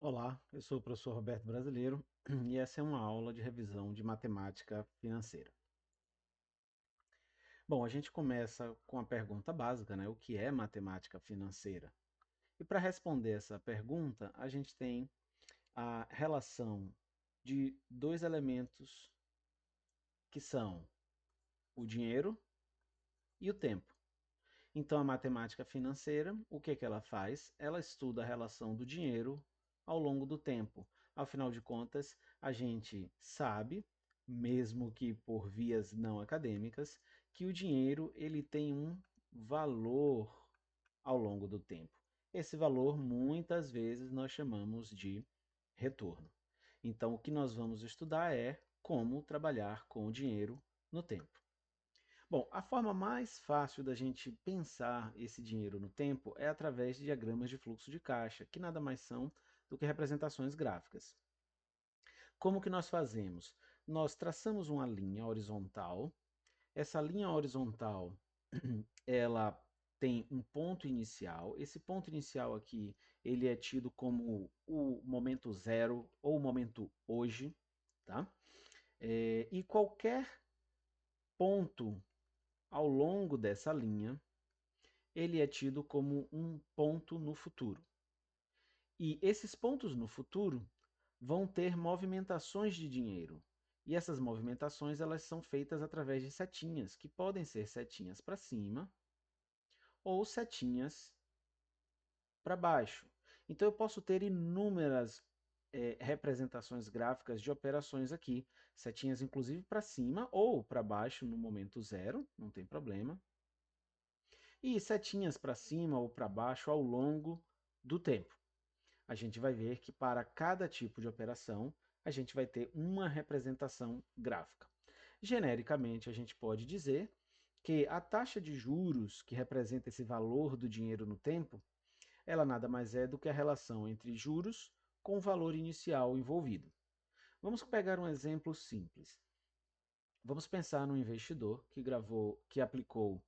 Olá, eu sou o professor Roberto Brasileiro e essa é uma aula de revisão de matemática financeira. Bom, a gente começa com a pergunta básica, né? O que é matemática financeira? E para responder essa pergunta, a gente tem a relação de dois elementos que são o dinheiro e o tempo. Então, a matemática financeira, o que que ela faz? Ela estuda a relação do dinheiro ao longo do tempo. Afinal de contas, a gente sabe, mesmo que por vias não acadêmicas, que o dinheiro ele tem um valor ao longo do tempo. Esse valor, muitas vezes, nós chamamos de retorno. Então, o que nós vamos estudar é como trabalhar com o dinheiro no tempo. Bom, a forma mais fácil da gente pensar esse dinheiro no tempo é através de diagramas de fluxo de caixa, que nada mais são do que representações gráficas. Como que nós fazemos? Nós traçamos uma linha horizontal. Essa linha horizontal, ela tem um ponto inicial. Esse ponto inicial aqui, ele é tido como o momento zero ou o momento hoje, tá? E qualquer ponto ao longo dessa linha, ele é tido como um ponto no futuro. E esses pontos no futuro vão ter movimentações de dinheiro. E essas movimentações elas são feitas através de setinhas, que podem ser setinhas para cima ou setinhas para baixo. Então eu posso ter inúmeras representações gráficas de operações aqui, setinhas inclusive para cima ou para baixo no momento zero, não tem problema. E setinhas para cima ou para baixo ao longo do tempo. A gente vai ver que para cada tipo de operação, a gente vai ter uma representação gráfica. Genericamente, a gente pode dizer que a taxa de juros, que representa esse valor do dinheiro no tempo, ela nada mais é do que a relação entre juros com o valor inicial envolvido. Vamos pegar um exemplo simples. Vamos pensar num investidor que aplicou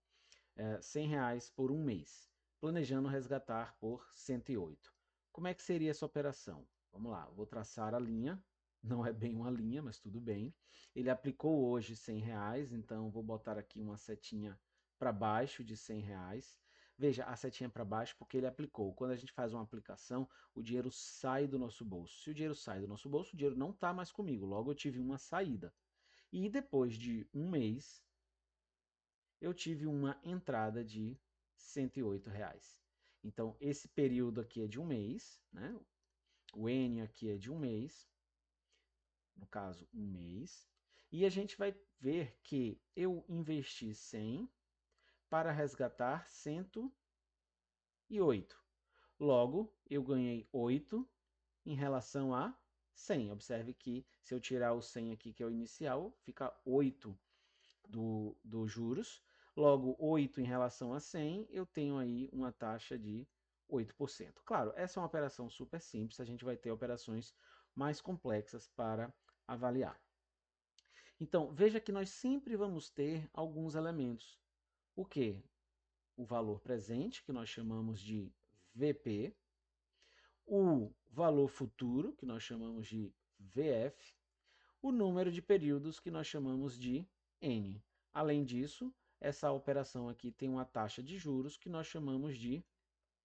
R$ 100 por um mês, planejando resgatar por 108. Como é que seria essa operação? Vamos lá, vou traçar a linha, não é bem uma linha, mas tudo bem. Ele aplicou hoje R$ 100, então vou botar aqui uma setinha para baixo de R$ 100. Veja, a setinha para baixo porque ele aplicou. Quando a gente faz uma aplicação, o dinheiro sai do nosso bolso. Se o dinheiro sai do nosso bolso, o dinheiro não está mais comigo, logo eu tive uma saída. E depois de um mês, eu tive uma entrada de R$ 108. Então, esse período aqui é de um mês, né? O N aqui é de um mês, no caso, um mês. E a gente vai ver que eu investi 100 para resgatar 108. Logo, eu ganhei 8 em relação a 100. Observe que se eu tirar o 100 aqui, que é o inicial, fica 8 do juros. Logo, 8 em relação a 100, eu tenho aí uma taxa de 8%. Claro, essa é uma operação super simples, a gente vai ter operações mais complexas para avaliar. Então, veja que nós sempre vamos ter alguns elementos. O que? O valor presente, que nós chamamos de VP, o valor futuro, que nós chamamos de VF, o número de períodos, que nós chamamos de N. Além disso, essa operação aqui tem uma taxa de juros que nós chamamos de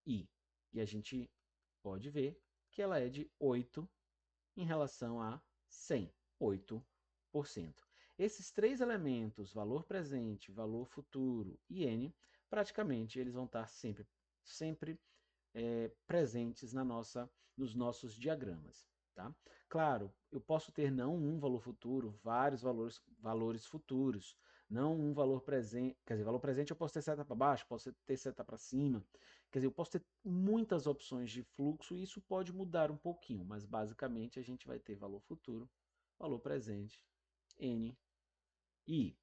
I. E a gente pode ver que ela é de 8 em relação a 100, 8%. Esses três elementos, valor presente, valor futuro e N, praticamente eles vão estar sempre presentes nos nossos diagramas. Tá? Claro, eu posso ter não um valor futuro, vários valores futuros, não um valor presente, quer dizer, valor presente eu posso ter seta para baixo, posso ter seta para cima, quer dizer, eu posso ter muitas opções de fluxo e isso pode mudar um pouquinho, mas basicamente a gente vai ter valor futuro, valor presente, N e I.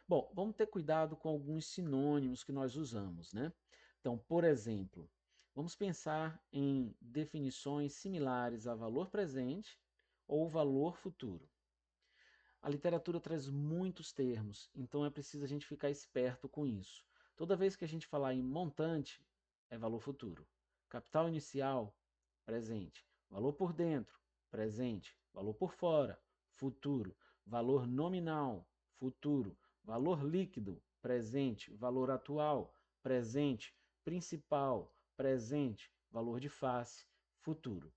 Bom, vamos ter cuidado com alguns sinônimos que nós usamos, né? Então, por exemplo, vamos pensar em definições similares a valor presente ou valor futuro. A literatura traz muitos termos, então é preciso a gente ficar esperto com isso. Toda vez que a gente falar em montante, é valor futuro. Capital inicial, presente. Valor por dentro, presente. Valor por fora, futuro. Valor nominal, futuro. Valor líquido, presente. Valor atual, presente. Principal, presente. Valor de face, futuro.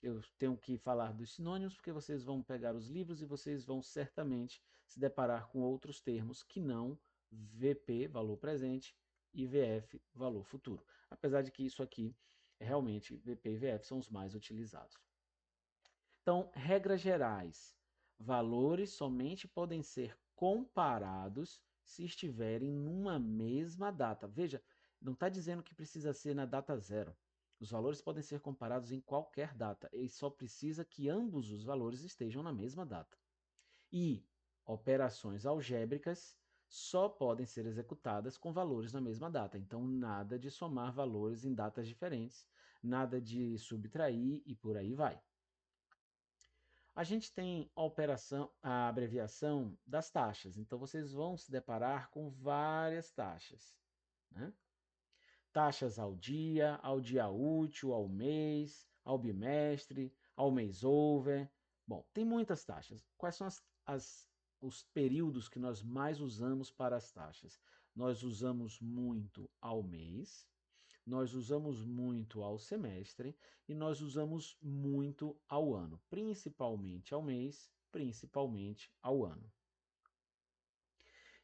Eu tenho que falar dos sinônimos porque vocês vão pegar os livros e vocês vão certamente se deparar com outros termos que não VP, valor presente, e VF, valor futuro. Apesar de que isso aqui, realmente, VP e VF são os mais utilizados. Então, regras gerais. Valores somente podem ser comparados se estiverem numa mesma data. Veja, não está dizendo que precisa ser na data zero. Os valores podem ser comparados em qualquer data e só precisa que ambos os valores estejam na mesma data. E operações algébricas só podem ser executadas com valores na mesma data. Então, nada de somar valores em datas diferentes, nada de subtrair e por aí vai. A gente tem a abreviação das taxas. Então, vocês vão se deparar com várias taxas, né? Taxas ao dia útil, ao mês, ao bimestre, ao mês over. Bom, tem muitas taxas. Quais são os períodos que nós mais usamos para as taxas? Nós usamos muito ao mês, nós usamos muito ao semestre e nós usamos muito ao ano, principalmente ao mês, principalmente ao ano.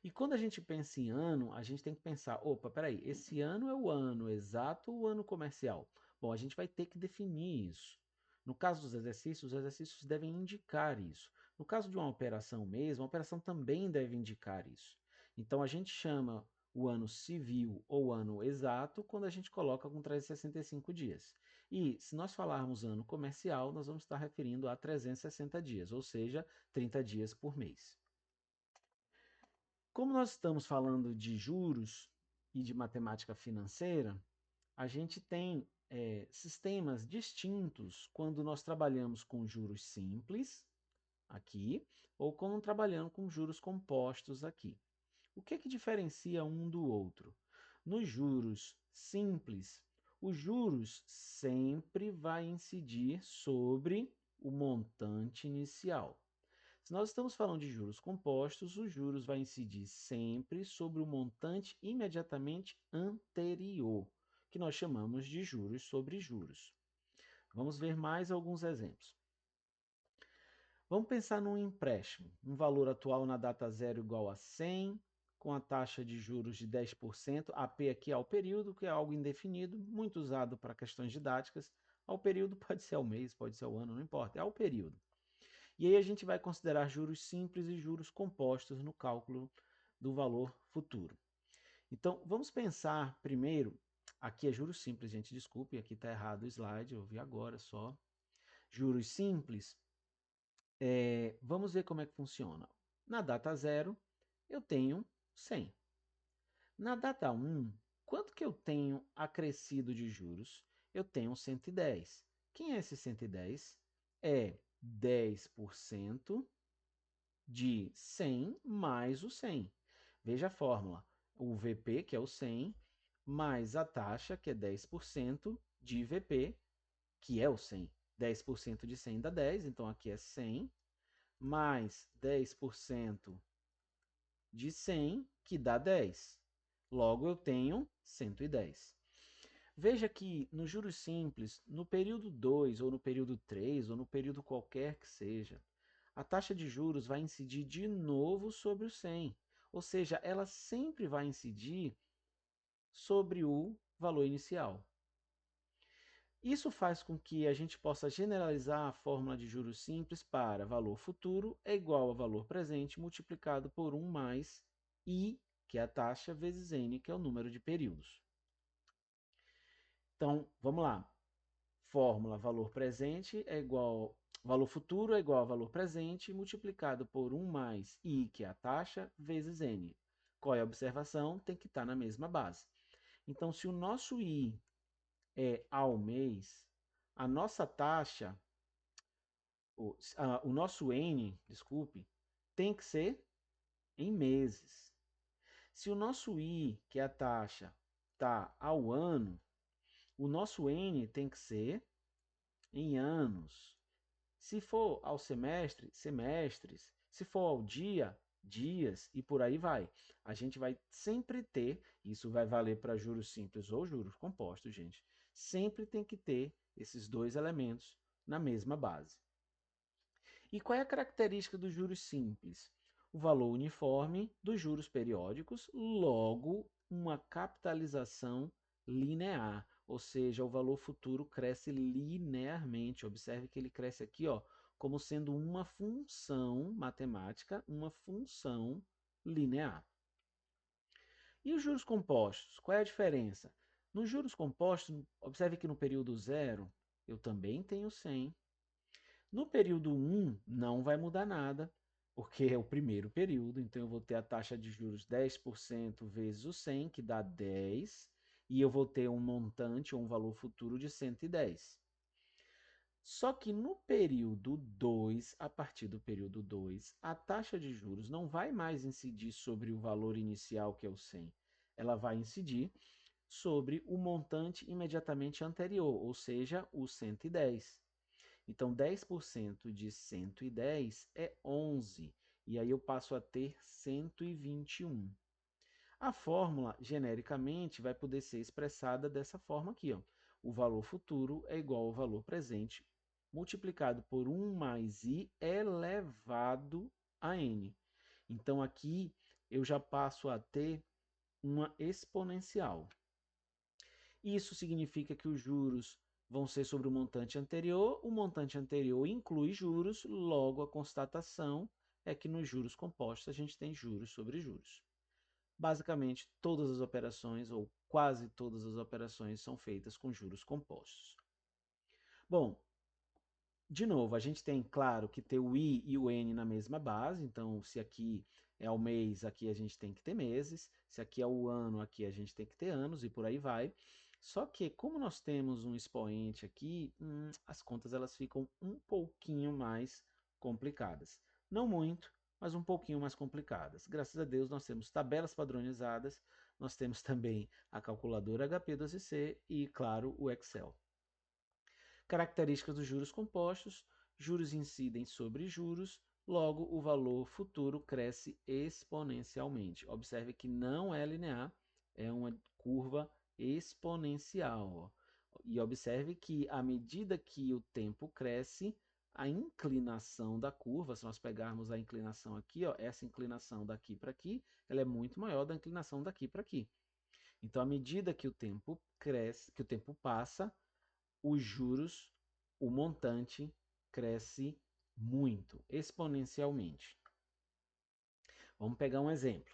E quando a gente pensa em ano, a gente tem que pensar, opa, peraí, esse ano é o ano exato ou o ano comercial? Bom, a gente vai ter que definir isso. No caso dos exercícios, os exercícios devem indicar isso. No caso de uma operação mesmo, a operação também deve indicar isso. Então a gente chama o ano civil ou ano exato quando a gente coloca com 365 dias. E se nós falarmos ano comercial, nós vamos estar referindo a 360 dias, ou seja, 30 dias por mês. Como nós estamos falando de juros e de matemática financeira, a gente tem sistemas distintos quando nós trabalhamos com juros simples, aqui, ou quando trabalhando com juros compostos, aqui. O que diferencia um do outro? Nos juros simples, os juros sempre vai incidir sobre o montante inicial. Se nós estamos falando de juros compostos, os juros vai incidir sempre sobre o montante imediatamente anterior, que nós chamamos de juros sobre juros. Vamos ver mais alguns exemplos. Vamos pensar num empréstimo, um valor atual na data zero igual a 100, com a taxa de juros de 10%, AP aqui ao período, que é algo indefinido, muito usado para questões didáticas. Ao período pode ser ao mês, pode ser ao ano, não importa, é ao período. E aí a gente vai considerar juros simples e juros compostos no cálculo do valor futuro. Então, vamos pensar primeiro, aqui é juros simples, gente, desculpe, aqui está errado o slide, eu vi agora só. Juros simples, vamos ver como é que funciona. Na data 0, eu tenho 100. Na data 1, quanto que eu tenho acrescido de juros? Eu tenho 110. Quem é esse 110? É 10% de 100 mais o 100. Veja a fórmula. O VP, que é o 100, mais a taxa, que é 10%, de VP, que é o 100. 10% de 100 dá 10, então aqui é 100, mais 10% de 100, que dá 10. Logo, eu tenho 110. Veja que nos juros simples, no período 2, ou no período 3, ou no período qualquer que seja, a taxa de juros vai incidir de novo sobre o 100. Ou seja, ela sempre vai incidir sobre o valor inicial. Isso faz com que a gente possa generalizar a fórmula de juros simples para valor futuro é igual a valor presente multiplicado por 1 mais I, que é a taxa, vezes N, que é o número de períodos. Então, vamos lá. Fórmula valor presente é igual valor futuro é igual a valor presente multiplicado por 1 mais I, que é a taxa, vezes N. Qual é a observação? Tem que estar na mesma base. Então, se o nosso I é ao mês, a nossa taxa, o nosso N, desculpe, tem que ser em meses. Se o nosso I, que é a taxa, está ao ano, o nosso N tem que ser em anos. Se for ao semestre, semestres. Se for ao dia, dias e por aí vai. A gente vai sempre ter, isso vai valer para juros simples ou juros compostos, gente. Sempre tem que ter esses dois elementos na mesma base. E qual é a característica dos juros simples? O valor uniforme dos juros periódicos, logo uma capitalização linear, ou seja, o valor futuro cresce linearmente. Observe que ele cresce aqui, ó, como sendo uma função matemática, uma função linear. E os juros compostos? Qual é a diferença? Nos juros compostos, observe que no período zero eu também tenho 100. No período 1, não vai mudar nada, porque é o primeiro período, então eu vou ter a taxa de juros 10% vezes o 100, que dá 10, e eu vou ter um montante ou um valor futuro de 110. Só que no período 2, a partir do período 2, a taxa de juros não vai mais incidir sobre o valor inicial, que é o 100. Ela vai incidir sobre o montante imediatamente anterior, ou seja, o 110. Então, 10% de 110 é 11, e aí eu passo a ter 121. A fórmula, genericamente, vai poder ser expressada dessa forma aqui. Ó. O valor futuro é igual ao valor presente multiplicado por 1 mais i elevado a n. Então, aqui eu já passo a ter uma exponencial. Isso significa que os juros vão ser sobre o montante anterior inclui juros, logo a constatação é que nos juros compostos a gente tem juros sobre juros. Basicamente, todas as operações, ou quase todas as operações, são feitas com juros compostos. Bom, de novo, a gente tem, claro, que ter o I e o N na mesma base, então se aqui é o mês, aqui a gente tem que ter meses, se aqui é o ano, aqui a gente tem que ter anos e por aí vai. Só que, como nós temos um expoente aqui, as contas elas ficam um pouquinho mais complicadas. Não muito, mas um pouquinho mais complicadas. Graças a Deus nós temos tabelas padronizadas, nós temos também a calculadora HP2C e, claro, o Excel. Características dos juros compostos: juros incidem sobre juros, logo o valor futuro cresce exponencialmente. Observe que não é linear, é uma curva exponencial. E observe que à medida que o tempo cresce, a inclinação da curva, se nós pegarmos a inclinação aqui, ó, essa inclinação daqui para aqui, ela é muito maior da inclinação daqui para aqui. Então, à medida que o tempo cresce, que o tempo passa, os juros, o montante cresce muito, exponencialmente. Vamos pegar um exemplo.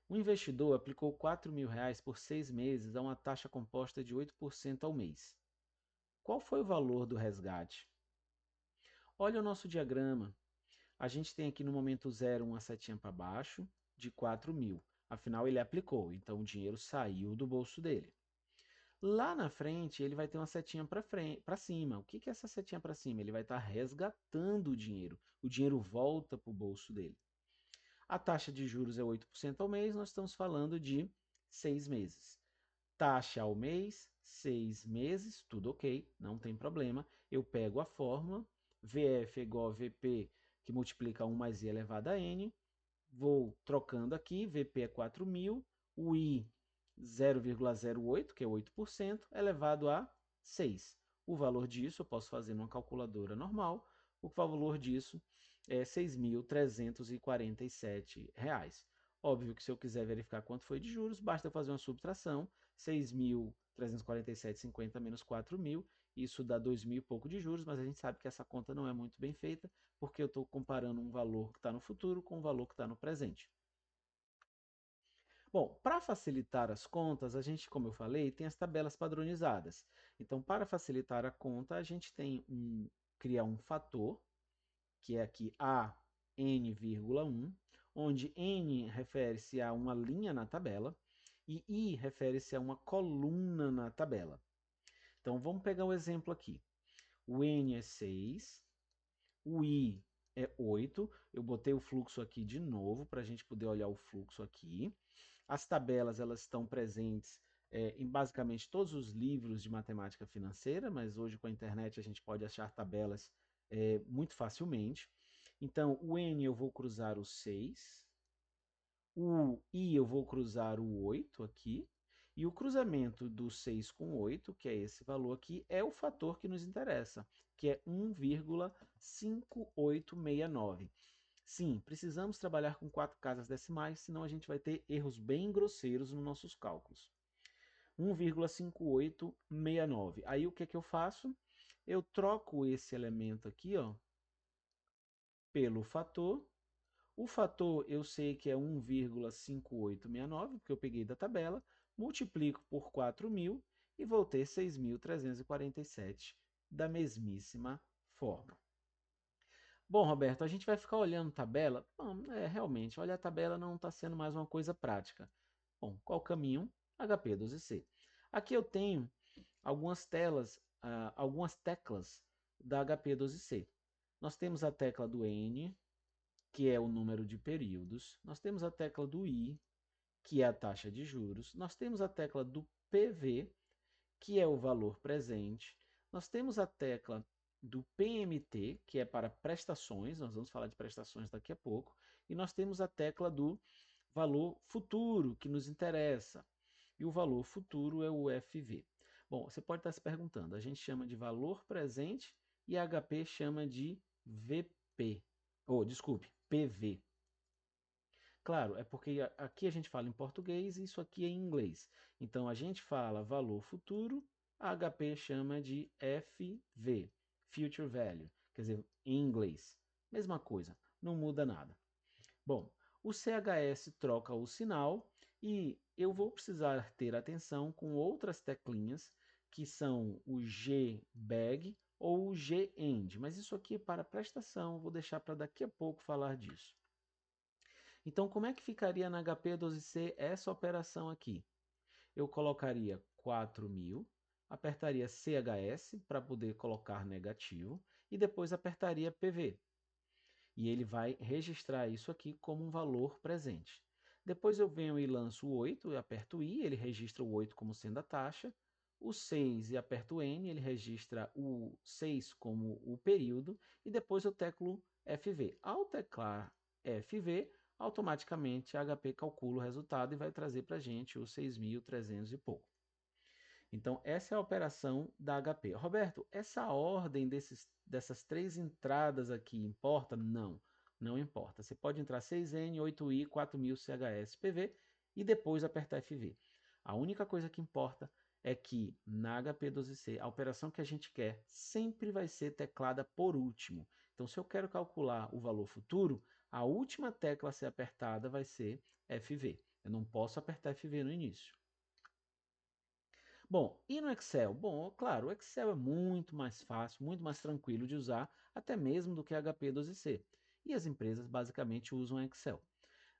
Um investidor aplicou R$ 4.000 por 6 meses a uma taxa composta de 8% ao mês. Qual foi o valor do resgate? Olha o nosso diagrama. A gente tem aqui no momento zero uma setinha para baixo de 4.000. Afinal, ele aplicou, então o dinheiro saiu do bolso dele. Lá na frente, ele vai ter uma setinha para cima. O que é essa setinha para cima? Ele vai estar resgatando o dinheiro. O dinheiro volta para o bolso dele. A taxa de juros é 8% ao mês, nós estamos falando de 6 meses. Taxa ao mês, 6 meses, tudo ok, não tem problema. Eu pego a fórmula, VF é igual a VP, que multiplica 1 mais I elevado a N. Vou trocando aqui, VP é 4.000, o I 0,08, que é 8%, elevado a 6. O valor disso eu posso fazer numa calculadora normal. O valor disso é R$ 6.347. Óbvio que se eu quiser verificar quanto foi de juros, basta fazer uma subtração, 6.347,50 menos 4.000, isso dá 2.000 e pouco de juros, mas a gente sabe que essa conta não é muito bem feita, porque eu estou comparando um valor que está no futuro com um valor que está no presente. Bom, para facilitar as contas, a gente, como eu falei, tem as tabelas padronizadas. Então, para facilitar a conta, a gente cria um fator, que é aqui a n,1, onde n refere-se a uma linha na tabela e i refere-se a uma coluna na tabela. Então, vamos pegar um exemplo aqui. O n é 6, o i é 8. Eu botei o fluxo aqui de novo para a gente poder olhar o fluxo aqui. As tabelas elas estão presentes em basicamente todos os livros de matemática financeira, mas hoje com a internet a gente pode achar tabelas muito facilmente. Então, o N eu vou cruzar o 6, o I eu vou cruzar o 8 aqui, e o cruzamento do 6 com 8, que é esse valor aqui, é o fator que nos interessa, que é 1,5869. Sim, precisamos trabalhar com 4 casas decimais, senão a gente vai ter erros bem grosseiros nos nossos cálculos. 1,5869. Aí o que é que eu faço? Eu troco esse elemento aqui, ó, pelo fator. O fator eu sei que é 1,5869, porque eu peguei da tabela, multiplico por 4.000 e vou ter 6.347 da mesmíssima forma. Bom, Roberto, a gente vai ficar olhando tabela? Bom, realmente, olhar a tabela não está sendo mais uma coisa prática. Bom, qual o caminho? HP12C. Aqui eu tenho algumas telas, algumas teclas da HP12C. Nós temos a tecla do N, que é o número de períodos. Nós temos a tecla do I, que é a taxa de juros. Nós temos a tecla do PV, que é o valor presente. Nós temos a tecla do PMT, que é para prestações, nós vamos falar de prestações daqui a pouco, e nós temos a tecla do valor futuro, que nos interessa, e o valor futuro é o FV. Bom, você pode estar se perguntando, a gente chama de valor presente e a HP chama de VP, ou desculpe, PV. Claro, é porque aqui a gente fala em português e isso aqui é em inglês. Então a gente fala valor futuro, a HP chama de FV, Future Value, quer dizer, em inglês. Mesma coisa, não muda nada. Bom, o CHS troca o sinal e eu vou precisar ter atenção com outras teclinhas que são o GBAG ou o GEND, mas isso aqui é para prestação, vou deixar para daqui a pouco falar disso. Então, como é que ficaria na HP12C essa operação aqui? Eu colocaria 4.000, apertaria CHS para poder colocar negativo e depois apertaria PV. E ele vai registrar isso aqui como um valor presente. Depois eu venho e lanço o 8 e aperto I, ele registra o 8 como sendo a taxa. O 6 e aperto N, ele registra o 6 como o período. E depois eu teclo FV. Ao teclar FV, automaticamente a HP calcula o resultado e vai trazer para a gente os 6.300 e pouco. Então, essa é a operação da HP. Roberto, essa ordem dessas três entradas aqui importa? Não, não importa. Você pode entrar 6N, 8I, 4.000 CHS, PV e depois apertar FV. A única coisa que importa é que na HP12C, a operação que a gente quer sempre vai ser teclada por último. Então, se eu quero calcular o valor futuro, a última tecla a ser apertada vai ser FV. Eu não posso apertar FV no início. Bom, e no Excel? Bom, claro, o Excel é muito mais fácil, muito mais tranquilo de usar, até mesmo do que HP12C. E as empresas basicamente usam Excel.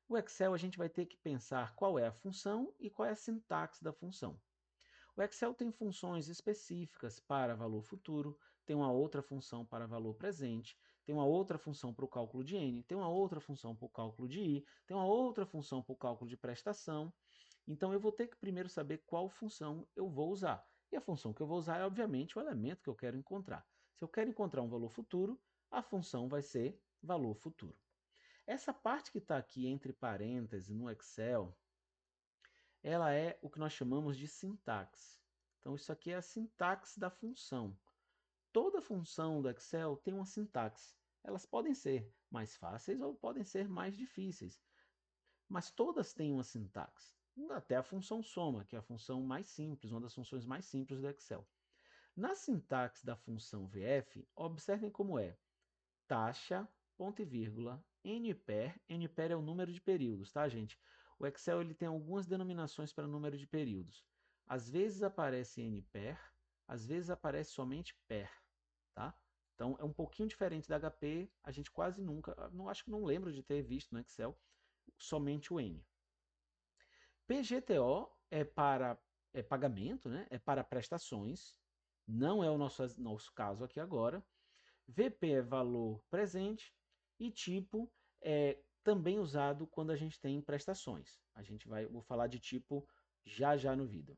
O Excel a gente vai ter que pensar qual é a função e qual é a sintaxe da função. O Excel tem funções específicas para valor futuro, tem uma outra função para valor presente, tem uma outra função para o cálculo de N, tem uma outra função para o cálculo de I, tem uma outra função para o cálculo de prestação. Então eu vou ter que primeiro saber qual função eu vou usar. E a função que eu vou usar é, obviamente, o elemento que eu quero encontrar. Se eu quero encontrar um valor futuro, a função vai ser valor futuro. Essa parte que está aqui entre parênteses no Excel, ela é o que nós chamamos de sintaxe. Então, isso aqui é a sintaxe da função. Toda função do Excel tem uma sintaxe. Elas podem ser mais fáceis ou podem ser mais difíceis, mas todas têm uma sintaxe. Até a função soma, que é a função mais simples, uma das funções mais simples do Excel. Na sintaxe da função VF, observem como é taxa, ponto e vírgula, NPER. NPER é o número de períodos, tá, gente? O Excel ele tem algumas denominações para número de períodos. Às vezes aparece NPER, às vezes aparece somente PER, tá? Então é um pouquinho diferente da HP, a gente quase nunca, não acho que não lembro de ter visto no Excel somente o N. PGTO é pagamento, né? É para prestações, não é o nosso caso aqui agora. VP é valor presente e tipo é também usado quando a gente tem prestações. Vou falar de tipo já no vídeo.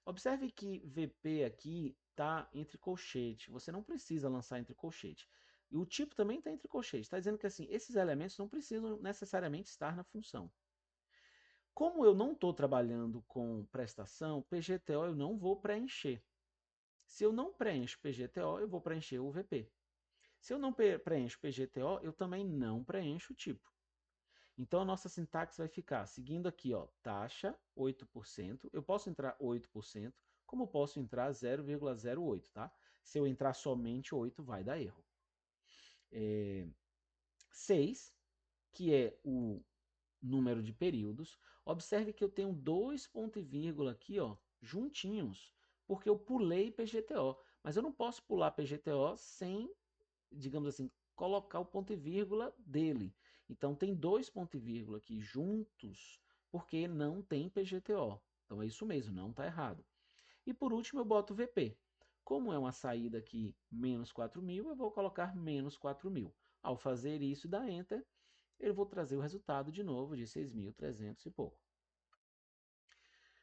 Observe que VP aqui está entre colchete. Você não precisa lançar entre colchete. E o tipo também está entre colchete. Está dizendo que assim, esses elementos não precisam necessariamente estar na função. Como eu não estou trabalhando com prestação, PGTO eu não vou preencher. Se eu não preencho PGTO, eu vou preencher o VP. Se eu não preencho PGTO, eu também não preencho o tipo. Então a nossa sintaxe vai ficar seguindo aqui, ó, taxa 8%. Eu posso entrar 8%, como posso entrar 0,08, tá? Se eu entrar somente 8, vai dar erro. 6, que é o número de períodos. Observe que eu tenho dois ponto e vírgula aqui, ó, juntinhos, porque eu pulei PGTO. Mas eu não posso pular PGTO sem, digamos assim, colocar o ponto e vírgula dele. Então tem dois ponto e vírgula aqui juntos, porque não tem PGTO. Então é isso mesmo, não está errado. E por último eu boto VP. Como é uma saída aqui menos 4.000, eu vou colocar menos 4.000. Ao fazer isso e dar Enter, eu vou trazer o resultado de novo de 6.300 e pouco.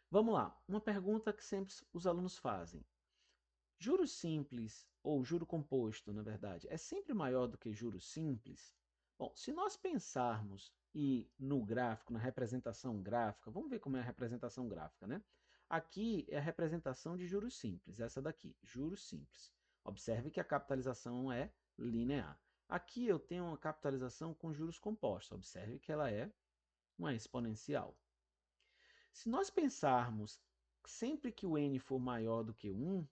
Vamos lá, uma pergunta que sempre os alunos fazem. Juro simples, ou juro composto, na verdade, é sempre maior do que juro simples? Bom, se nós pensarmos no gráfico, na representação gráfica, vamos ver como é a representação gráfica, né? Aqui é a representação de juros simples, essa daqui, juros simples. Observe que a capitalização é linear. Aqui eu tenho uma capitalização com juros compostos, observe que ela é uma exponencial. Se nós pensarmos sempre que o n for maior do que 1,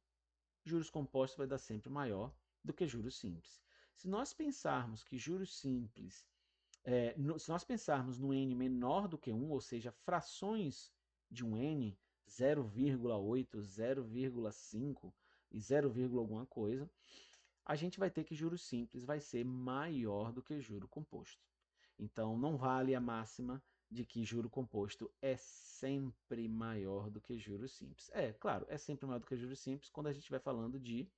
juros compostos vai dar sempre maior do que juros simples. Se nós pensarmos que juros simples, se nós pensarmos no n menor do que 1, ou seja, frações de um n, 0,8, 0,5 e 0, alguma coisa, a gente vai ter que juros simples vai ser maior do que juro composto. Então, não vale a máxima de que juro composto é sempre maior do que juros simples. É, claro, é sempre maior do que juros simples quando a gente estiver falando de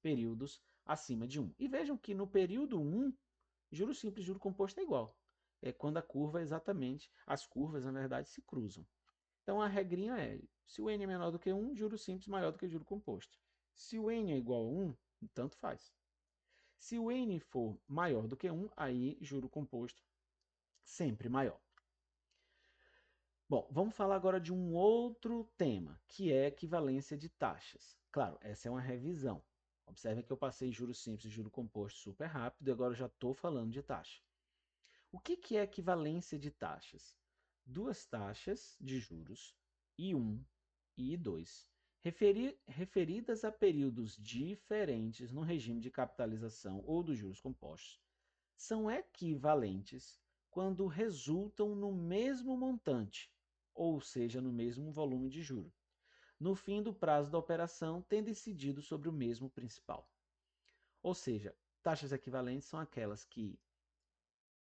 períodos acima de 1. E vejam que no período 1, juro simples e juro composto é igual. É quando a curva exatamente, as curvas, na verdade, se cruzam. Então, a regrinha é, se o n é menor do que 1, juro simples maior do que juro composto. Se o n é igual a 1, tanto faz. Se o n for maior do que 1, aí juro composto sempre maior. Bom, vamos falar agora de um outro tema, que é equivalência de taxas. Claro, essa é uma revisão. Observe que eu passei juros simples e juro composto super rápido e agora já estou falando de taxa. O que é equivalência de taxas? Duas taxas de juros, I1 e I2, referidas a períodos diferentes no regime de capitalização ou dos juros compostos, são equivalentes quando resultam no mesmo montante, ou seja, no mesmo volume de juro, no fim do prazo da operação, tendo incidido sobre o mesmo principal. Ou seja, taxas equivalentes são aquelas que,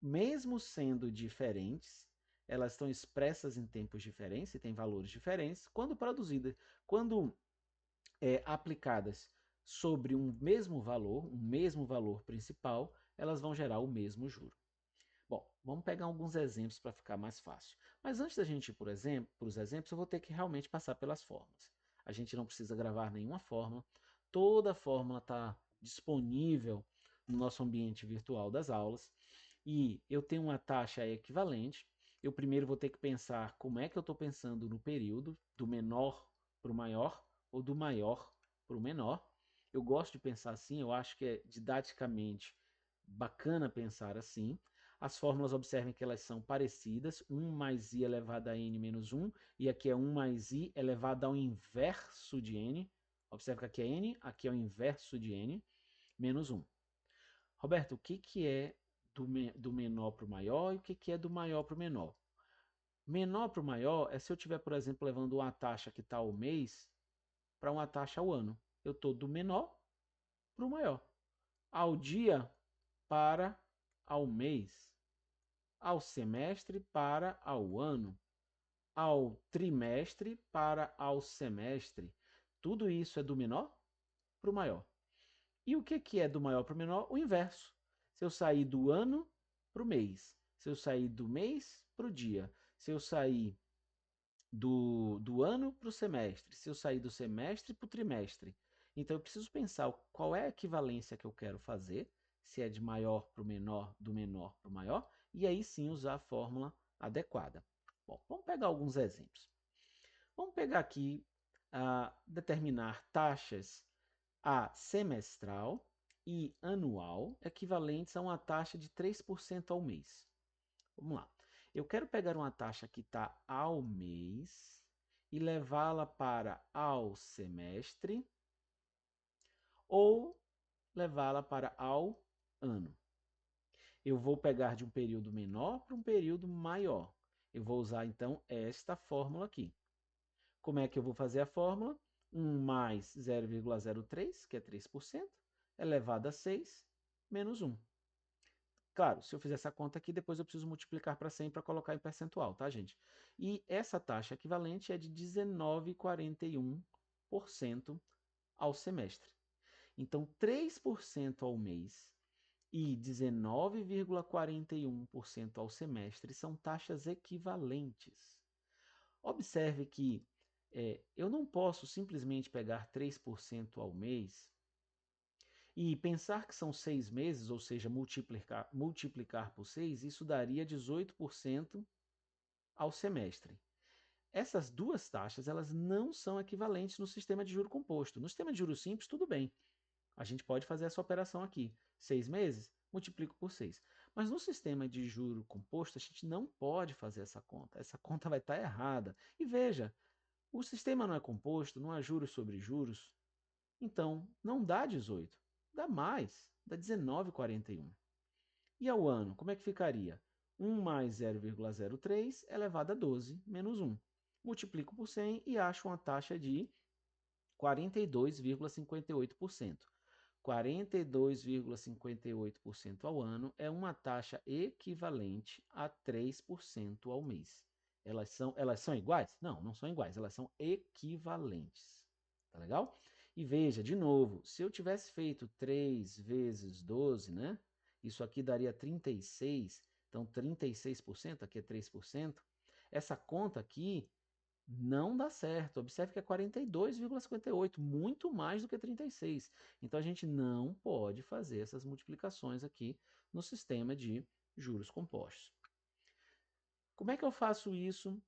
mesmo sendo diferentes, elas estão expressas em tempos diferentes e têm valores diferentes, quando aplicadas sobre um mesmo valor principal, elas vão gerar o mesmo juro. Bom, vamos pegar alguns exemplos para ficar mais fácil. Mas antes da gente ir por os exemplos, eu vou ter que realmente passar pelas fórmulas. A gente não precisa gravar nenhuma fórmula. Toda a fórmula está disponível no nosso ambiente virtual das aulas. E eu tenho uma taxa equivalente. Eu primeiro vou ter que pensar como é que eu estou pensando no período, do menor para o maior ou do maior para o menor. Eu gosto de pensar assim, eu acho que é didaticamente bacana pensar assim. As fórmulas, observem que elas são parecidas, 1 mais i elevado a n menos 1, e aqui é 1 mais i elevado ao inverso de n. Observe que aqui é n, aqui é o inverso de n, menos 1. Roberto, o que é do menor para o maior e o que é do maior para o menor? Menor para o maior é se eu estiver, por exemplo, levando uma taxa que está ao mês para uma taxa ao ano. Eu estou do menor para o maior. Ao dia para ao mês, ao semestre para ao ano, ao trimestre para ao semestre. Tudo isso é do menor para o maior. E o que é do maior para o menor? O inverso. Se eu sair do ano para o mês, se eu sair do mês para o dia, se eu sair do ano para o semestre, se eu sair do semestre para o trimestre. Então eu preciso pensar qual é a equivalência que eu quero fazer, se é de maior para o menor, do menor para o maior, e aí sim usar a fórmula adequada. Bom, vamos pegar alguns exemplos. Vamos pegar aqui, determinar taxas a semestral e anual equivalentes a uma taxa de 3% ao mês. Vamos lá. Eu quero pegar uma taxa que está ao mês e levá-la para ao semestre ou levá-la para ao ano. Eu vou pegar de um período menor para um período maior. Eu vou usar então esta fórmula aqui. Como é que eu vou fazer a fórmula? 1 mais 0,03, que é 3%, elevado a 6, menos 1. Claro, se eu fizer essa conta aqui, depois eu preciso multiplicar para 100 para colocar em percentual, tá, gente? E essa taxa equivalente é de 19,41% ao semestre. Então, 3% ao mês e 19,41% ao semestre são taxas equivalentes. Observe que eu não posso simplesmente pegar 3% ao mês e pensar que são 6 meses, ou seja, multiplicar por 6, isso daria 18% ao semestre. Essas duas taxas elas não são equivalentes no sistema de juro composto. No sistema de juros simples, tudo bem. A gente pode fazer essa operação aqui. 6 meses, multiplico por 6. Mas no sistema de juro composto, a gente não pode fazer essa conta. Essa conta vai estar errada. E veja, o sistema não é composto, não há juros sobre juros. Então, não dá 18, dá mais, dá 19,41. E ao ano, como é que ficaria? 1 mais 0,03 elevado a 12 menos 1. Multiplico por 100 e acho uma taxa de 42,58%. 42,58% ao ano é uma taxa equivalente a 3% ao mês. Elas são iguais? Não, não são iguais, elas são equivalentes. Tá legal? E veja, de novo, se eu tivesse feito 3 vezes 12, né? Isso aqui daria 36, então 36%, aqui é 3%. Essa conta aqui não dá certo. Observe que é 42,58, muito mais do que 36. Então a gente não pode fazer essas multiplicações aqui no sistema de juros compostos. Como é que eu faço isso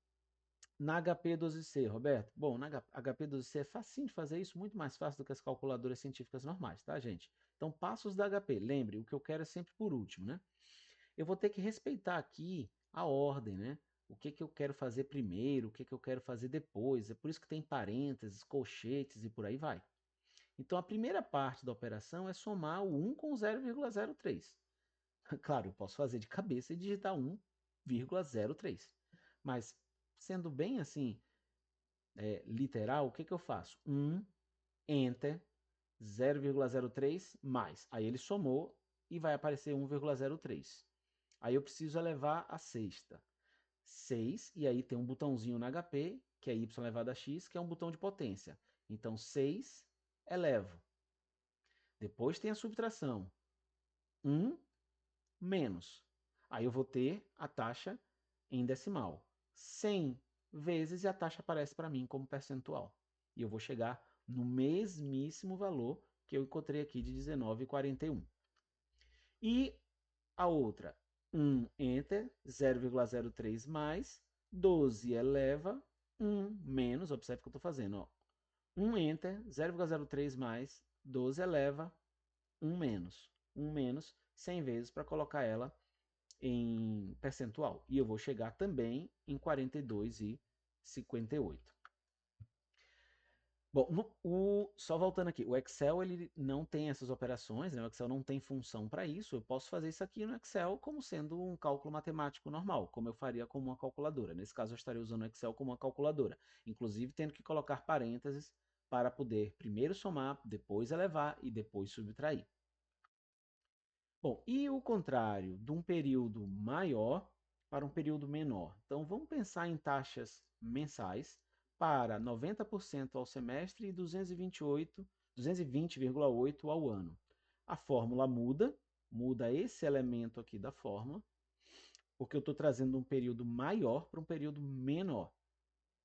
na HP12C, Roberto? Bom, na HP12C é facinho de fazer isso, muito mais fácil do que as calculadoras científicas normais, tá, gente? Então, passos da HP. Lembre, o que eu quero é sempre por último, né? Eu vou ter que respeitar aqui a ordem, né? O que, que eu quero fazer primeiro, o que, que eu quero fazer depois. É por isso que tem parênteses, colchetes e por aí vai. Então, a primeira parte da operação é somar o 1 com 0,03. Claro, eu posso fazer de cabeça e digitar 1,03. Mas, sendo bem assim, literal, o que, que eu faço? 1, Enter, 0,03 mais. Aí ele somou e vai aparecer 1,03. Aí eu preciso elevar a sexta. 6, e aí tem um botãozinho no HP, que é y elevado a x, que é um botão de potência. Então, 6 elevo. Depois tem a subtração. 1 menos. Aí eu vou ter a taxa em decimal. 100 vezes e a taxa aparece para mim como percentual. E eu vou chegar no mesmíssimo valor que eu encontrei aqui de 19,41. E a outra, 1 Enter, 0,03 mais, 12 eleva, 1 menos, observe o que eu estou fazendo, ó. 1 Enter, 0,03 mais, 12 eleva, 1 menos. 1 menos 100 vezes para colocar ela em percentual. E eu vou chegar também em 42,58. Bom, só voltando aqui, o Excel ele não tem essas operações, né? O Excel não tem função para isso. Eu posso fazer isso aqui no Excel como sendo um cálculo matemático normal, como eu faria com uma calculadora. Nesse caso, eu estaria usando o Excel como uma calculadora, inclusive tendo que colocar parênteses para poder primeiro somar, depois elevar e depois subtrair. Bom, e o contrário, de um período maior para um período menor. Então, vamos pensar em taxas mensais para 90% ao semestre e 220,8% ao ano. A fórmula muda esse elemento aqui da fórmula, porque eu estou trazendo um período maior para um período menor.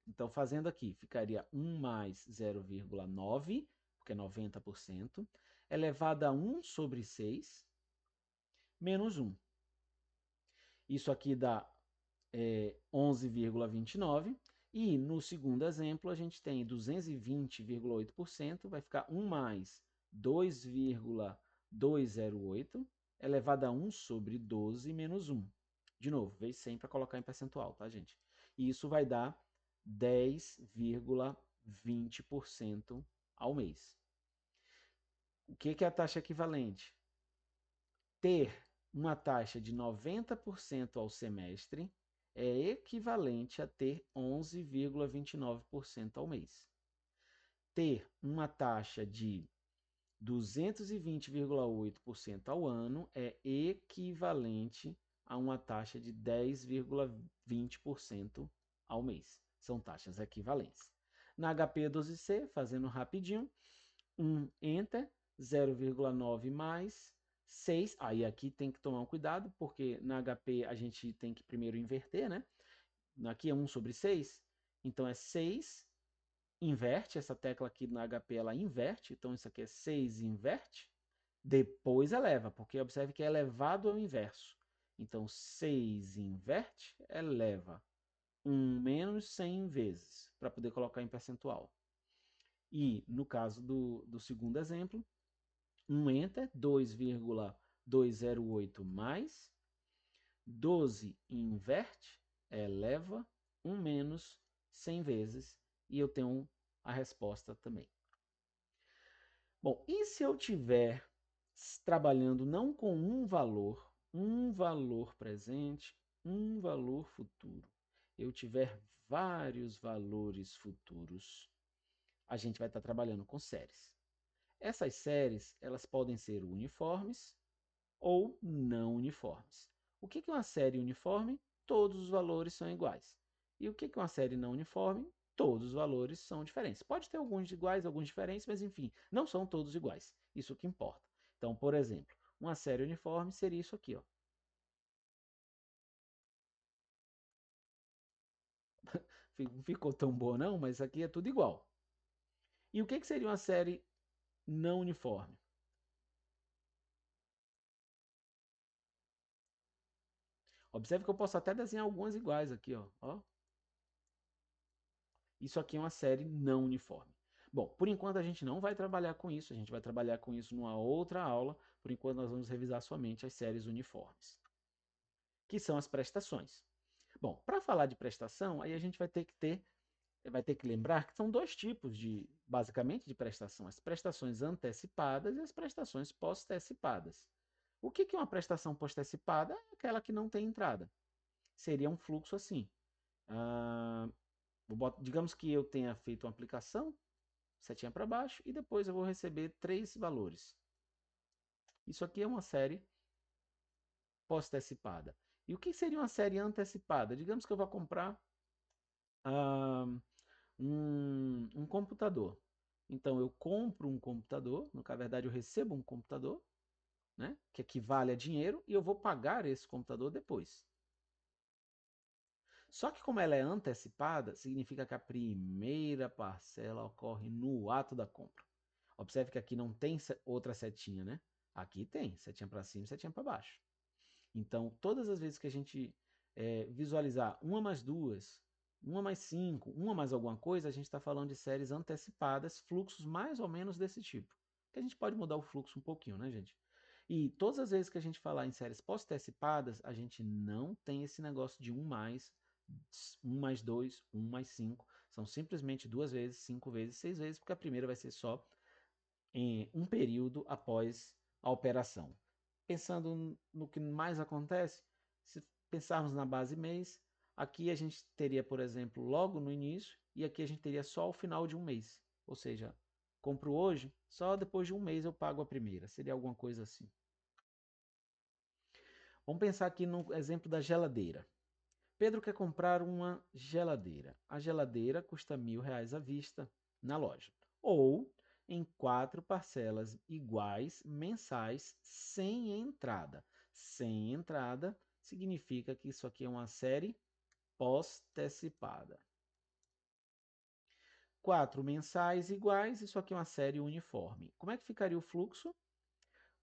Então, fazendo aqui, ficaria 1 mais 0,9, porque é 90%, elevado a 1 sobre 6, menos 1. Isso aqui dá 11,29. E no segundo exemplo, a gente tem 220,8%, vai ficar 1 mais 2,208, elevado a 1 sobre 12 menos 1. De novo, vezes 100 para colocar em percentual, tá, gente? E isso vai dar 10,20% ao mês. O que é a taxa equivalente? Ter uma taxa de 90% ao semestre é equivalente a ter 11,29% ao mês. Ter uma taxa de 220,8% ao ano é equivalente a uma taxa de 10,20% ao mês. São taxas equivalentes. Na HP12C, fazendo rapidinho, 1 enter, 0,9 mais 6. Aí aqui tem que tomar um cuidado, porque na HP a gente tem que primeiro inverter, né? Aqui é 1 sobre 6, então é 6, inverte, essa tecla aqui na HP ela inverte, então isso aqui é 6 inverte, depois eleva, porque observe que é elevado ao inverso. Então 6 inverte, eleva 1 menos 100 vezes, para poder colocar em percentual. E no caso do segundo exemplo, 1 enter, 2,208 mais, 12 inverte, eleva, 1 menos 100 vezes, e eu tenho a resposta também. Bom, e se eu tiver trabalhando não com um valor presente, um valor futuro, eu tiver vários valores futuros, a gente vai estar trabalhando com séries. Essas séries, elas podem ser uniformes ou não uniformes. O que é uma série uniforme? Todos os valores são iguais. E o que é uma série não uniforme? Todos os valores são diferentes. Pode ter alguns iguais, alguns diferentes, mas enfim, não são todos iguais. Isso que importa. Então, por exemplo, uma série uniforme seria isso aqui, ó. Não ficou tão boa não, mas aqui é tudo igual. E o que seria uma série não uniforme? Observe que eu posso até desenhar algumas iguais aqui, ó. Isso aqui é uma série não uniforme. Bom, por enquanto a gente não vai trabalhar com isso, a gente vai trabalhar com isso numa outra aula. Por enquanto nós vamos revisar somente as séries uniformes, que são as prestações. Bom, para falar de prestação, aí a gente vai ter que lembrar que são dois tipos basicamente, de prestação: as prestações antecipadas e as prestações postecipadas. O que é uma prestação postecipada? É aquela que não tem entrada. Seria um fluxo assim. Ah, digamos que eu tenha feito uma aplicação, setinha para baixo, e depois eu vou receber 3 valores. Isso aqui é uma série pós-antecipada. E o que seria uma série antecipada? Digamos que eu vou comprar ah, um computador. Então eu compro um computador, na verdade eu recebo um computador, né, que equivale a dinheiro, e eu vou pagar esse computador depois. Só que como ela é antecipada, significa que a primeira parcela ocorre no ato da compra. Observe que aqui não tem outra setinha, né? Aqui tem, setinha para cima e setinha para baixo. Então, todas as vezes que a gente visualizar uma mais duas, uma mais cinco, uma mais alguma coisa, a gente está falando de séries antecipadas, fluxos mais ou menos desse tipo. Que a gente pode mudar o fluxo um pouquinho, né, gente? E todas as vezes que a gente falar em séries pós-antecipadas, a gente não tem esse negócio de um mais dois, um mais cinco. São simplesmente duas vezes, 5 vezes, 6 vezes, porque a primeira vai ser só em um período após a operação. Pensando no que mais acontece, se pensarmos na base mês, aqui a gente teria, por exemplo, logo no início, e aqui a gente teria só ao final de um mês. Ou seja, compro hoje, só depois de um mês eu pago a primeira. Seria alguma coisa assim. Vamos pensar aqui no exemplo da geladeira. Pedro quer comprar uma geladeira. A geladeira custa R$ 1.000 à vista na loja. Ou em 4 parcelas iguais mensais sem entrada. Sem entrada significa que isso aqui é uma série pós-antecipada. 4 mensais iguais, isso aqui é uma série uniforme. Como é que ficaria o fluxo?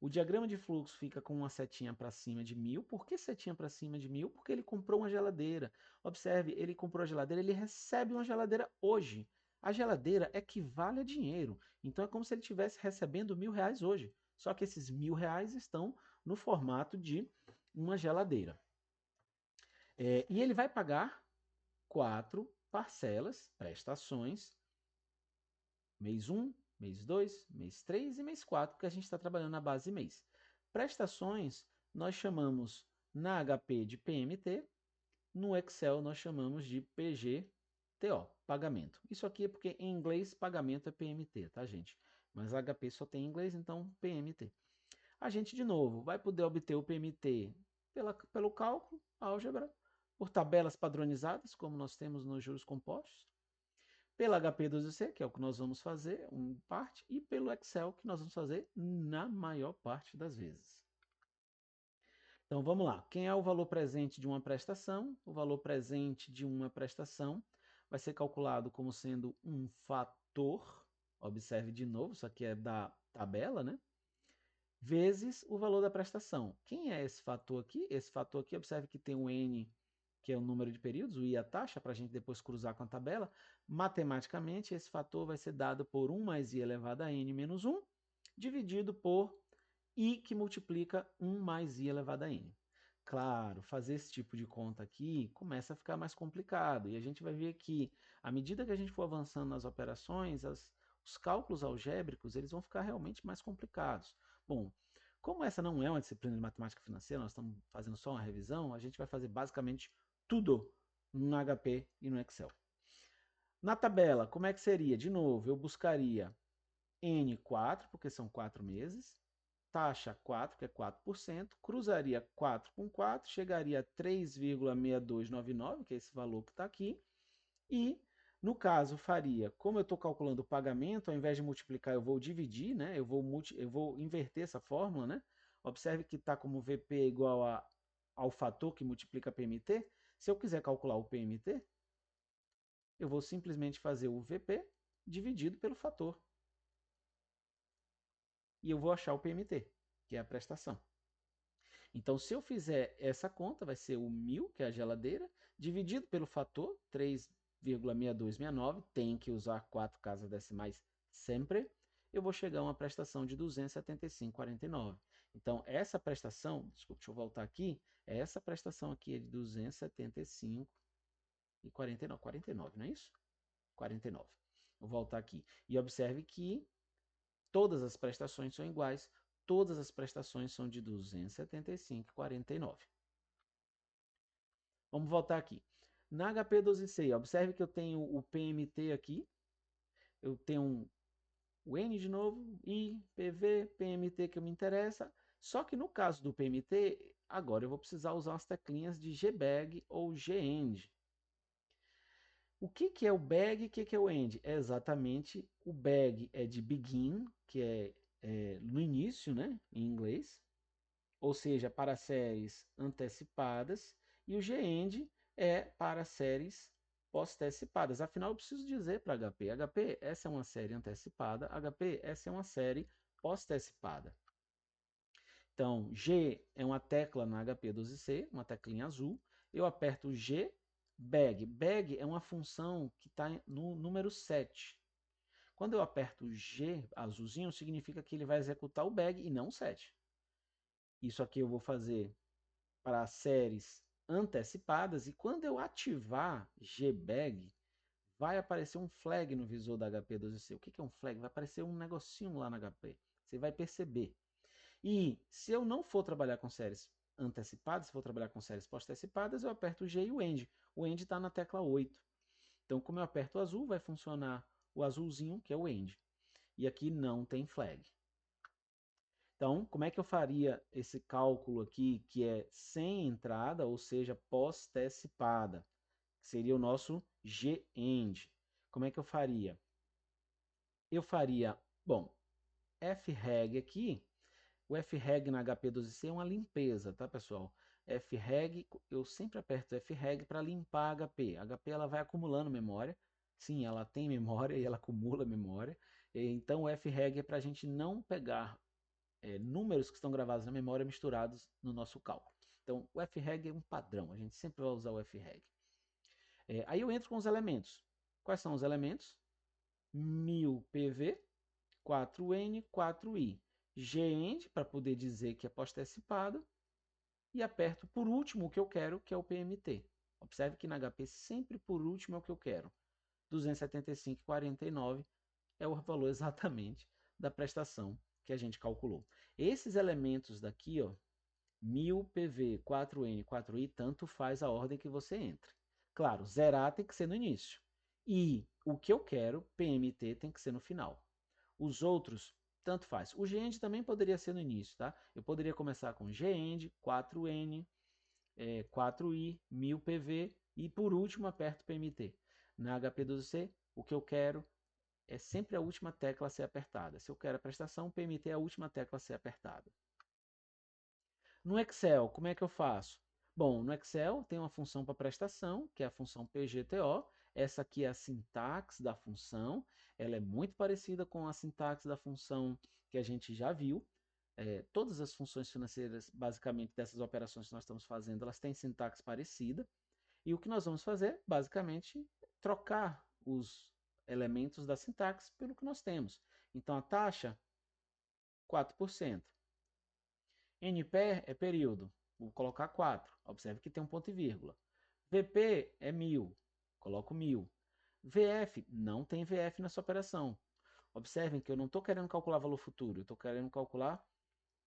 O diagrama de fluxo fica com uma setinha para cima de 1000. Por que setinha para cima de 1000? Porque ele comprou uma geladeira. Observe, ele comprou a geladeira, ele recebe uma geladeira hoje. A geladeira equivale a dinheiro. Então é como se ele estivesse recebendo R$ 1000 hoje. Só que esses R$ 1000 estão no formato de uma geladeira. E ele vai pagar 4 parcelas, prestações, mês 1, mês 2, mês 3 e mês 4, porque a gente está trabalhando na base mês. Prestações nós chamamos na HP de PMT, no Excel nós chamamos de PGTO, pagamento. Isso aqui é porque em inglês pagamento é PMT, tá, gente? Mas a HP só tem em inglês, então PMT. A gente, de novo, vai poder obter o PMT pelo cálculo, álgebra, por tabelas padronizadas, como nós temos nos juros compostos, pela HP12C, que é o que nós vamos fazer, parte, e pelo Excel, que nós vamos fazer na maior parte das vezes. Então vamos lá. Quem é o valor presente de uma prestação? O valor presente de uma prestação vai ser calculado como sendo um fator, observe de novo, isso aqui é da tabela, né? Vezes o valor da prestação. Quem é esse fator aqui? Esse fator aqui, observe que tem o N, que é o número de períodos, o I a taxa, para a gente depois cruzar com a tabela. Matematicamente, esse fator vai ser dado por 1 mais I elevado a N menos 1, dividido por I que multiplica 1 mais I elevado a N. Claro, fazer esse tipo de conta aqui começa a ficar mais complicado, e a gente vai ver que, à medida que a gente for avançando nas operações, os cálculos algébricos eles vão ficar realmente mais complicados. Bom, como essa não é uma disciplina de matemática financeira, nós estamos fazendo só uma revisão, a gente vai fazer basicamente tudo no HP e no Excel. Na tabela, como é que seria? De novo, eu buscaria N4, porque são 4 meses, taxa 4, que é 4%, cruzaria 4 com 4, chegaria a 3,6299, que é esse valor que está aqui, e no caso faria, como eu estou calculando o pagamento, ao invés de multiplicar eu vou dividir, né? Eu vou inverter essa fórmula, né? Observe que está como VP igual ao fator que multiplica PMT. Se eu quiser calcular o PMT, eu vou simplesmente fazer o VP dividido pelo fator. E eu vou achar o PMT, que é a prestação. Então, se eu fizer essa conta, vai ser o 1000, que é a geladeira, dividido pelo fator 3,6269, tem que usar 4 casas decimais sempre, eu vou chegar a uma prestação de 275,49. Então, essa prestação, desculpa, deixa eu voltar aqui, essa prestação aqui é de 275,49, 49, não é isso? 49. Vou voltar aqui. E observe que todas as prestações são iguais, todas as prestações são de 275,49. Vamos voltar aqui. Na HP12C, observe que eu tenho o PMT aqui, eu tenho o N de novo, I, PV, PMT que me interessa, só que no caso do PMT, agora eu vou precisar usar as teclinhas de gbag ou gend. O que é o bag e o que é o end? É exatamente, o bag é de begin, que é no início, né, em inglês, ou seja, para séries antecipadas, e o GEND é para séries pós-antecipadas. Afinal, eu preciso dizer para HP, HP, essa é uma série antecipada, HP, essa é uma série pós-antecipada. Então, G é uma tecla na HP12C, uma teclinha azul, eu aperto G, bag. Bag é uma função que está no número 7. Quando eu aperto G azulzinho, significa que ele vai executar o bag e não o 7. Isso aqui eu vou fazer para séries antecipadas, e quando eu ativar gbag, vai aparecer um flag no visor da HP12C. O que é um flag? Vai aparecer um negocinho lá na HP. Você vai perceber. E se eu não for trabalhar com séries antecipadas, se for trabalhar com séries pós-antecipadas, eu aperto o G e o END. O END está na tecla 8. Então, como eu aperto o azul, vai funcionar o azulzinho, que é o END. E aqui não tem flag. Então, como é que eu faria esse cálculo aqui, que é sem entrada, ou seja, pós-antecipada? Seria o nosso GEND. Como é que eu faria? Eu faria, bom, FREG aqui, o FREG na HP12C é uma limpeza, tá, pessoal? FREG, eu sempre aperto FREG para limpar a HP. A HP ela vai acumulando memória, Sim, ela tem memória e ela acumula memória. Então, o freg é para a gente não pegar números que estão gravados na memória misturados no nosso cálculo. Então, o freg é um padrão, a gente sempre vai usar o freg. Aí eu entro com os elementos. Quais são os elementos? 1000 PV, 4N, 4I. GEND, para poder dizer que é pós-antecipada, e aperto por último o que eu quero, que é o PMT. Observe que na HP sempre por último é o que eu quero. 275,49 é o valor exatamente da prestação que a gente calculou. Esses elementos daqui, ó, 1000 PV, 4N, 4I, tanto faz a ordem que você entre. Claro, zerar tem que ser no início. E o que eu quero, PMT, tem que ser no final. Os outros, tanto faz. O GEND também poderia ser no início, tá? Eu poderia começar com GEND, 4N, 4I, 1000 PV e por último aperto PMT. Na HP12C, o que eu quero é sempre a última tecla a ser apertada. Se eu quero a prestação, PMT é a última tecla a ser apertada. No Excel, como é que eu faço? Bom, no Excel tem uma função para prestação, que é a função PGTO. Essa aqui é a sintaxe da função. Ela é muito parecida com a sintaxe da função que a gente já viu. Todas as funções financeiras, basicamente, dessas operações que nós estamos fazendo, elas têm sintaxe parecida. E o que nós vamos fazer, basicamente, é trocar os elementos da sintaxe pelo que nós temos. Então, a taxa, 4%. NPER é período, vou colocar 4. Observe que tem um ponto e vírgula. VP é 1000, coloco 1000. VF, não tem VF nessa operação. Observem que eu não estou querendo calcular valor futuro, eu estou querendo calcular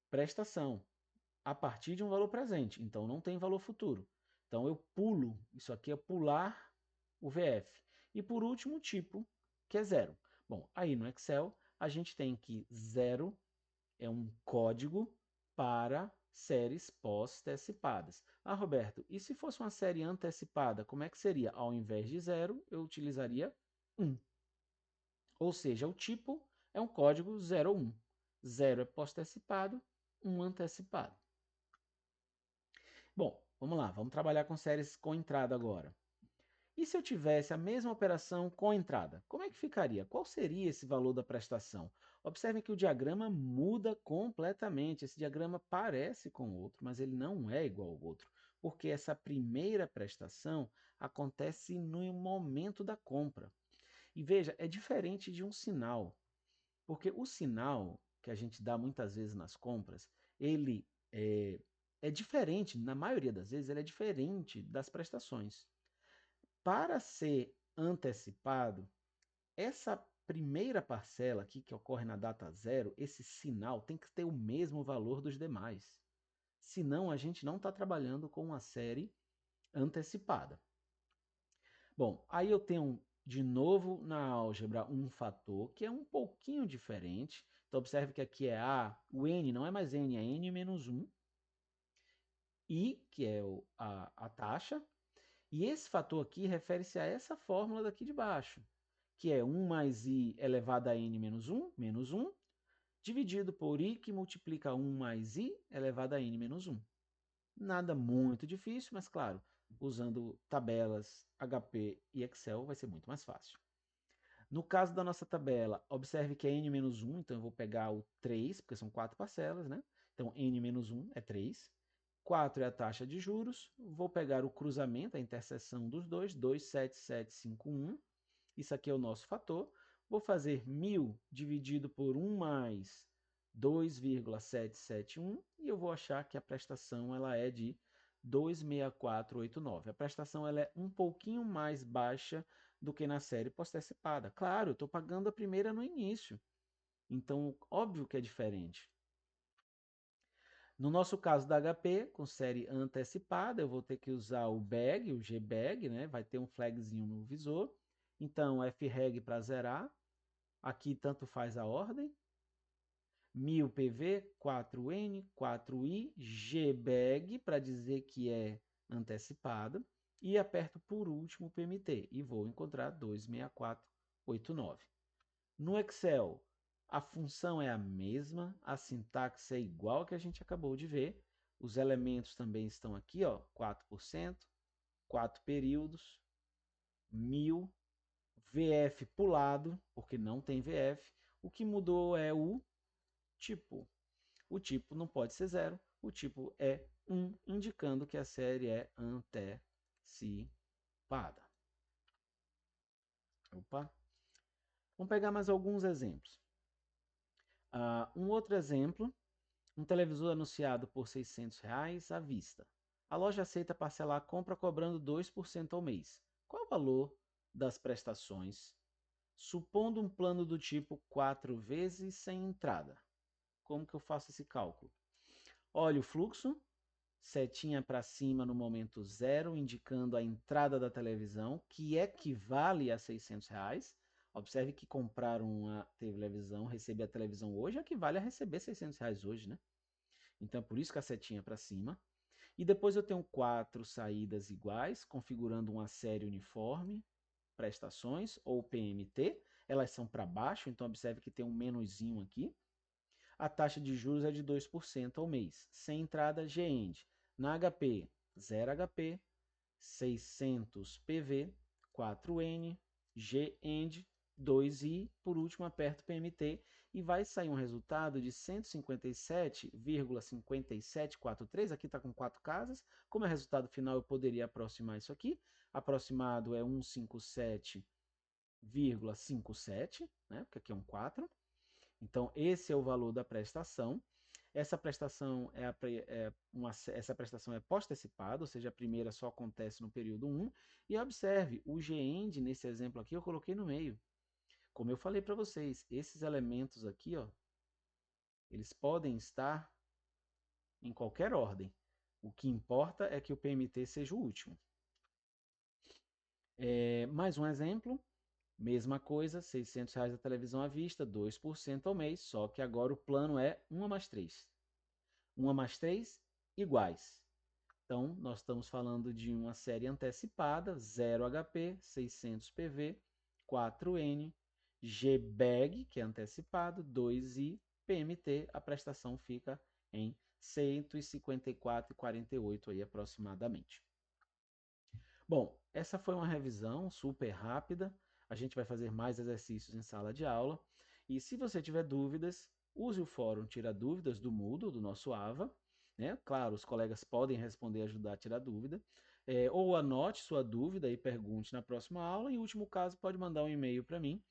prestação a partir de um valor presente, então não tem valor futuro. Então eu pulo, isso aqui é pular o VF. E por último, o tipo, que é zero. Bom, aí no Excel a gente tem que zero é um código para séries pós-antecipadas. Ah, Roberto, e se fosse uma série antecipada, como é que seria? Ao invés de zero, eu utilizaria 1. Ou seja, o tipo é um código 0 ou 1. 0 é pós-antecipado, 1 antecipado. Bom, vamos lá, vamos trabalhar com séries com entrada agora. E se eu tivesse a mesma operação com entrada? Como é que ficaria? Qual seria esse valor da prestação? Observem que o diagrama muda completamente. Esse diagrama parece com o outro, mas ele não é igual ao outro, porque essa primeira prestação acontece no momento da compra. E veja, é diferente de um sinal, porque o sinal que a gente dá muitas vezes nas compras, ele é diferente, na maioria das vezes, ele é diferente das prestações. Para ser antecipado, essa primeira parcela aqui, que ocorre na data zero, esse sinal tem que ter o mesmo valor dos demais. Senão, a gente não está trabalhando com uma série antecipada. Bom, aí eu tenho de novo na álgebra um fator que é um pouquinho diferente. Então, observe que aqui é A, o N não é mais N, é N menos 1. I, que é a taxa. E esse fator aqui refere-se a essa fórmula daqui de baixo, que é 1 mais i elevado a n menos 1, dividido por i, que multiplica 1 mais i elevado a n menos 1. Nada muito difícil, mas claro, usando tabelas HP e Excel vai ser muito mais fácil. No caso da nossa tabela, observe que é n menos 1, então eu vou pegar o 3, porque são 4 parcelas, né? Então, n menos 1 é 3. 4 é a taxa de juros. Vou pegar o cruzamento, a interseção dos dois, 27751. Isso aqui é o nosso fator. Vou fazer 1000 dividido por 1 mais 2,771 e eu vou achar que a prestação ela é de 26489. A prestação ela é um pouquinho mais baixa do que na série pós-antecipada. Claro, eu estou pagando a primeira no início. Então, óbvio que é diferente. No nosso caso da HP, com série antecipada, eu vou ter que usar o bag, o gbag, né? Vai ter um flagzinho no visor. Então, freg para zerar. Aqui tanto faz a ordem. 1000 PV, 4N, 4I, gbag para dizer que é antecipada. E aperto por último o PMT e vou encontrar 26489. No Excel, a função é a mesma, a sintaxe é igual que a gente acabou de ver. Os elementos também estão aqui, ó, 4%, 4 períodos, 1000, VF pulado, porque não tem VF. O que mudou é o tipo. O tipo não pode ser 0, o tipo é 1, indicando que a série é antecipada. Opa. Vamos pegar mais alguns exemplos. Um outro exemplo, um televisor anunciado por R$ 600 à vista. A loja aceita parcelar a compra cobrando 2% ao mês. Qual o valor das prestações, supondo um plano do tipo 4 vezes sem entrada? Como que eu faço esse cálculo? Olha o fluxo, setinha para cima no momento zero, indicando a entrada da televisão, que equivale a R$ 600. Observe que comprar uma televisão, receber a televisão hoje, equivale a receber R$ 600 hoje, né? Então, é por isso que a setinha para cima. E depois eu tenho 4 saídas iguais, configurando uma série uniforme, prestações, ou PMT. Elas são para baixo, então observe que tem um menuzinho aqui. A taxa de juros é de 2% ao mês. Sem entrada, GEND. Na HP, 0 HP, 600 PV, 4N, GEND, 2I, por último aperto PMT e vai sair um resultado de 157,5743, aqui está com 4 casas, como é resultado final eu poderia aproximar isso aqui, aproximado é 157,57, né, porque aqui é um 4, então, esse é o valor da prestação. Essa prestação essa prestação é pós-antecipada, ou seja, a primeira só acontece no período 1. E observe, o GEND, nesse exemplo aqui, eu coloquei no meio. Como eu falei para vocês, esses elementos aqui, ó, eles podem estar em qualquer ordem. O que importa é que o PMT seja o último. Mais um exemplo, mesma coisa, R$ 600 da televisão à vista, 2% ao mês, só que agora o plano é 1 mais 3. 1 mais 3 iguais. Então, nós estamos falando de uma série antecipada, 0 HP, 600 PV, 4N, GBAG, que é antecipado, 2I, PMT, a prestação fica em R$ 154,48 aí aproximadamente. Bom, essa foi uma revisão super rápida. A gente vai fazer mais exercícios em sala de aula. E se você tiver dúvidas, use o fórum Tira Dúvidas do Moodle, do nosso AVA. Né? Claro, os colegas podem responder e ajudar a tirar dúvida. Ou anote sua dúvida e pergunte na próxima aula. Em último caso, pode mandar um e-mail para mim.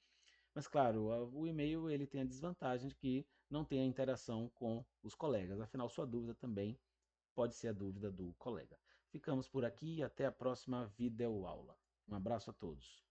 Mas claro, o e-mail ele tem a desvantagem de que não tem a interação com os colegas. Afinal, sua dúvida também pode ser a dúvida do colega. Ficamos por aqui e até a próxima videoaula. Um abraço a todos.